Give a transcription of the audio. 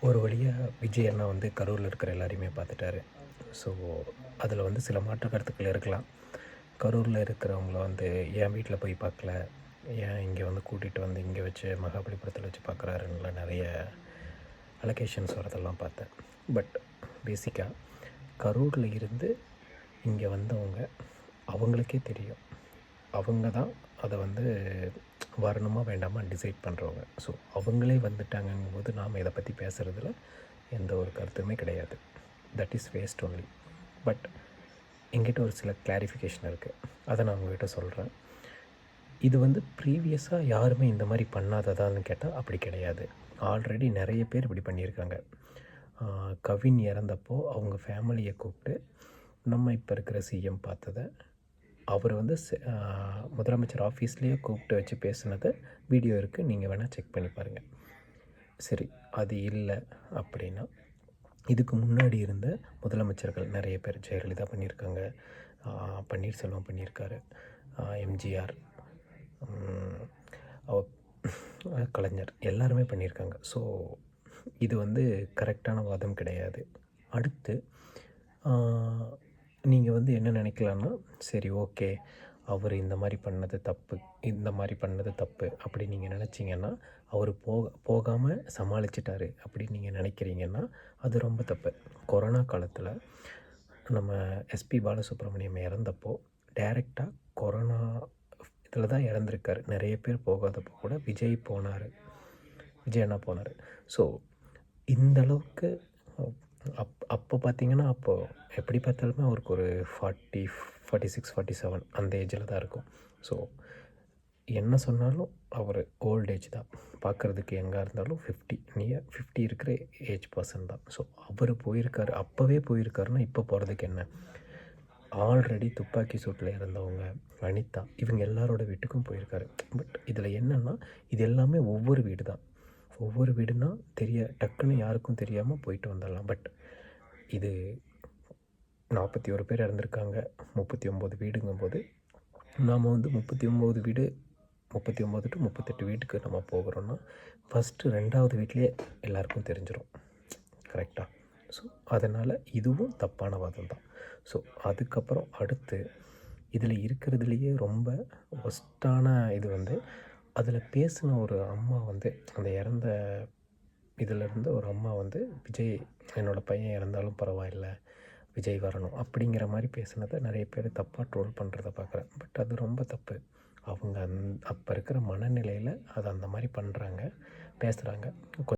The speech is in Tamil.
ஒரு வழியாக விஜய் அண்ணா வந்து கரூரில் இருக்கிற எல்லாரையுமே பார்த்துட்டாரு. ஸோ அதில் வந்து சில மாற்று கருத்துக்கள் இருக்கலாம். கரூரில் இருக்கிறவங்கள வந்து என் வீட்டில் போய் பார்க்கல, ஏன் இங்கே வந்து கூட்டிகிட்டு வந்து இங்கே வச்சு மகாபலிபுரத்தில் வச்சு பார்க்குறாருன்னுலாம் நிறைய அலகேஷன்ஸ் வரதெல்லாம் பார்த்தேன். பட் பேசிக்காக கரூரில் இருந்து இங்கே வந்தவங்க அவங்களுக்கே தெரியும். அவங்க தான் அதை வந்து வரணுமா வேண்டாமா டிசைட் பண்ணுறவங்க. ஸோ அவங்களே வந்துட்டாங்கங்கும்போது நாம் இதை பற்றி பேசுகிறதுல எந்த ஒரு கருத்துமே கிடையாது. That is waste only. But என்கிட்ட ஒரு சில கிளாரிஃபிகேஷன் இருக்குது, அதை நான் உங்கள்கிட்ட சொல்கிறேன். இது வந்து ப்ரீவியஸாக யாருமே இந்த மாதிரி பண்ணாததான்னு கேட்டால் அப்படி கிடையாது. ஆல்ரெடி நிறைய பேர் இப்படி பண்ணியிருக்காங்க. கவின் இறந்தப்போ அவங்க ஃபேமிலியை கூப்பிட்டு நம்ம இப்போ இருக்கிற சிஎம் பார்த்ததை அவர் வந்து முதலமைச்சர் ஆஃபீஸ்லேயே கூப்பிட்டு வச்சு பேசுனதை வீடியோ இருக்குது, நீங்கள் வேணால் செக் பண்ணி பாருங்கள். சரி, அது இல்லை அப்படின்னா இதுக்கு முன்னாடி இருந்த முதலமைச்சர்கள் நிறைய பேர், ஜெயலலிதா பண்ணியிருக்காங்க, பன்னீர்செல்வம் பண்ணியிருக்காரு, எம்ஜிஆர், கலைஞர் எல்லாருமே பண்ணியிருக்காங்க. ஸோ இது வந்து கரெக்டான வாதம் கிடையாது. அடுத்து நீங்கள் வந்து என்ன நினைக்கலான்னா, சரி ஓகே, அவர் இந்த மாதிரி பண்ணது தப்பு, இந்த மாதிரி பண்ணது தப்பு அப்படி நீங்கள் நினச்சிங்கன்னா, அவர் போகாமல் சமாளிச்சிட்டாரு அப்படின்னு நீங்கள் நினைக்கிறீங்கன்னா அது ரொம்ப தப்பு. கொரோனா காலத்தில் நம்ம எஸ்பி பாலசுப்ரமணியம் இறந்தப்போ டைரெக்டாக கொரோனா இதில் தான் இறந்துருக்காரு. நிறைய பேர் போகாதப்போ கூட விஜய் போனார், விஜய் அண்ணா போனார். ஸோ இந்தளவுக்கு அப்போ பார்த்திங்கன்னா, அப்போது எப்படி பார்த்தாலுமே அவருக்கு ஒரு 40, 46, 47 அந்த ஏஜில் தான் இருக்கும். ஸோ என்ன சொன்னாலும் அவர் ஓல்ட் ஏஜ் தான், பார்க்குறதுக்கு எங்கே இருந்தாலும் 50 நியர் 50 இருக்கிற ஏஜ் பர்சன் தான். ஸோ அவர் போயிருக்காரு, அப்போவே போயிருக்காருன்னா இப்போ போகிறதுக்கு என்ன? ஆல்ரெடி துப்பாக்கி சூட்டில் இறந்தவங்க, அனிதா, இவங்க எல்லாரோட வீட்டுக்கும் போயிருக்காரு. பட் இதில் என்னென்னா, இது எல்லாமே ஒவ்வொரு வீடு தான். ஒவ்வொரு வீடுனா டக்குன்னு யாருக்கும் தெரியாமல் போயிட்டு வந்துடலாம். பட் இது 41 பேர் இறந்துருக்காங்க, 39 வீடுங்கும்போது நாம் வந்து 39 வீடு, 39 டு 38 வீட்டுக்கு நம்ம போகிறோன்னா ஃபஸ்ட்டு 2வது வீட்லேயே எல்லாருக்கும் தெரிஞ்சிடும். கரெக்டாக? ஸோ அதனால் இதுவும் தப்பான வாதம் தான். ஸோ அதுக்கப்புறம் அடுத்து இதில் இருக்கிறதுலையே ரொம்ப ஒஸ்ட்டான இது வந்து, அதில் பேசின ஒரு அம்மா வந்து, அந்த இறந்த இதிலேருந்து ஒரு அம்மா வந்து, விஜய் என்னோடய பையன் இறந்தாலும் பரவாயில்ல, விஜய் வரணும் அப்படிங்கிற மாதிரி பேசுனதை நிறைய பேர் தப்பாக ட்ரோல் பண்ணுறத பார்க்குறேன். பட் அது ரொம்ப தப்பு. அவங்க அப்போ இருக்கிற மனநிலையில் அதை அந்த மாதிரி பண்ணுறாங்க, பேசுகிறாங்க.